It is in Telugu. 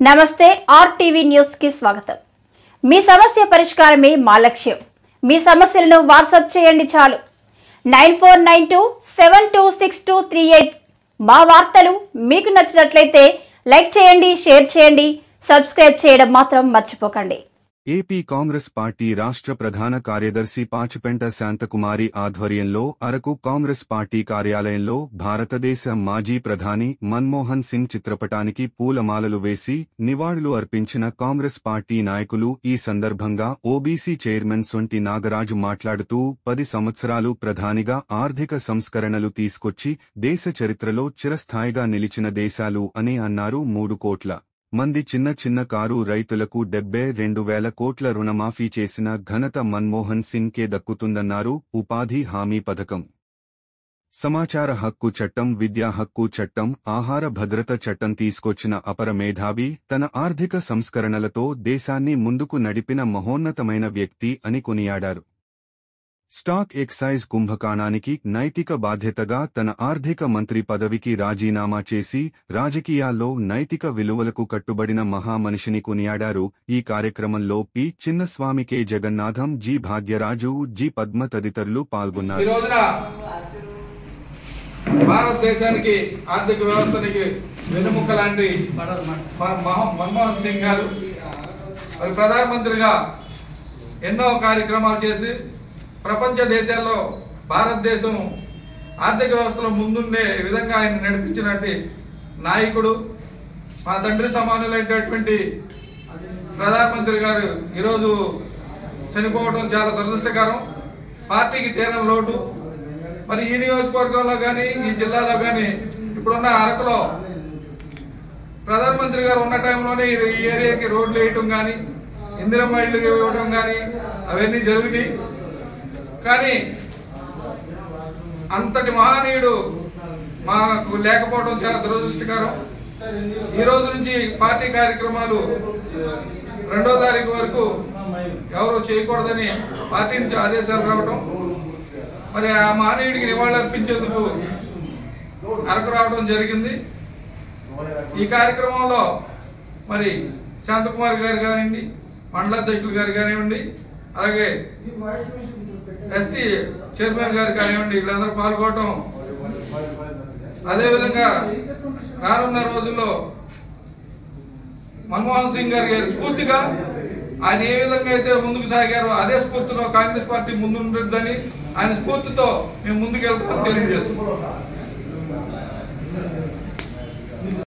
నమస్తే ఆర్టీవీ న్యూస్ కి స్వాగతం। మీ సమస్య పరిష్కారమే మా లక్ష్యం। మీ సమస్యలను వాట్సాప్ చేయండి చాలు 9492726238। మా వార్తలు మీకు నచ్చినట్లయితే లైక్ చేయండి, షేర్ చేయండి, సబ్స్క్రైబ్ చేయడం మాత్రం మర్చిపోకండి। ఏపీ కాంగ్రెస్ పార్టీ రాష్ట్ర ప్రధాన కార్యదర్శి పాచిపెంట శాంతకుమారి ఆధ్వర్యంలో అరకు కాంగ్రెస్ పార్టీ కార్యాలయంలో భారతదేశ మాజీ ప్రధాని మన్మోహన్ సింగ్ చిత్రపటానికి పూలమాలలు వేసి నివాళులు అర్పించిన కాంగ్రెస్ పార్టీ నాయకులు। ఈ సందర్భంగా ఓబీసీ చైర్మన్ సొంటి నాగరాజు మాట్లాడుతూ 10 సంవత్సరాలు ప్రధానిగా ఆర్థిక సంస్కరణలు తీసుకొచ్చి దేశ చరిత్రలో చిరస్థాయిగా నిలిచిన దేశాలు అని అన్నారు। 3 కోట్ల మంది చిన్న కారు రైతులకు 72,000 కోట్ల రుణమాఫీ చేసిన ఘనత మన్మోహన్ సింగ్ కే దక్కుతుందన్నారు। ఉపాధి హామీ పథకం, సమాచార హక్కు చట్టం, విద్యా హక్కు చట్టం, ఆహార భద్రత చట్టం తీసుకొచ్చిన అపర మేధావి, తన ఆర్థిక సంస్కరణలతో దేశాన్ని ముందుకు నడిపిన మహోన్నతమైన వ్యక్తి అని కొనియాడారు। స్టాక్ ఎక్సైజ్ కుంభకోణానికి నైతిక బాధ్యతగా తన ఆర్థిక మంత్రి పదవికి రాజీనామా చేసి రాజకీయాల్లో నైతిక విలువలకు కట్టుబడిన మహామనిషిని కొనియాడారు। ఈ కార్యక్రమంలో P Chinnaswamy, K Jagannatham, G Bhagyaraju, G Padma తదితరులు పాల్గొన్నారు। ఈ రోజున భారతదేశానికి ఆర్థిక వ్యవస్థనికి వెన్నెముక లాంటి మన్మోహన్ సింగ్ గారు మరి ప్రధానమంత్రిగా ఎన్నో కార్యక్రమాలు చేసి ప్రపంచ దేశాల్లో భారతదేశం ఆర్థిక వ్యవస్థలో ముందుండే విధంగా ఆయన నడిపించినటువంటి నాయకుడు, మా తండ్రి సమానులైనటువంటి ప్రధానమంత్రి గారు ఈరోజు చనిపోవడం చాలా దురదృష్టకరం, పార్టీకి తీరని లోటు। మరి ఈ నియోజకవర్గంలో కానీ ఈ జిల్లాలో కానీ ఇప్పుడున్న అరకులో ప్రధానమంత్రి గారు ఉన్న టైంలోనే ఈ ఏరియాకి రోడ్లు వేయటం కానీ ఇందిరమ్మ ఇళ్ళు ఇవ్వడం కానీ అవన్నీ జరిగినాయి। కానీ అంతటి మహనీయుడు మాకు లేకపోవడం చాలా దురదృష్టకరం। ఈ రోజు నుంచి పార్టీ కార్యక్రమాలు 2వ తారీఖు వరకు ఎవరు చేయకూడదని పార్టీ నుంచి ఆదేశాలు రావటం, మరి ఆ మహనీయుడికి నివాళులు అర్పించేందుకు అరకు రావడం జరిగింది। ఈ కార్యక్రమంలో మరి శాంతకుమారి గారు కానివ్వండి, మండలాధ్యక్షులు గారు కానివ్వండి, అలాగే ఎస్టీ చైర్మన్ గారు కానివ్వండి, వీళ్ళందరూ పాల్గొనడం, అదేవిధంగా రానున్న రోజుల్లో మన్మోహన్ సింగ్ గారి స్ఫూర్తిగా ఆయన ఏ విధంగా అయితే ముందుకు సాగారో అదే స్ఫూర్తిలో కాంగ్రెస్ పార్టీ ముందుంటుందని ఆయన స్ఫూర్తితో మేము ముందుకెళ్తామని తెలియజేస్తున్నాం।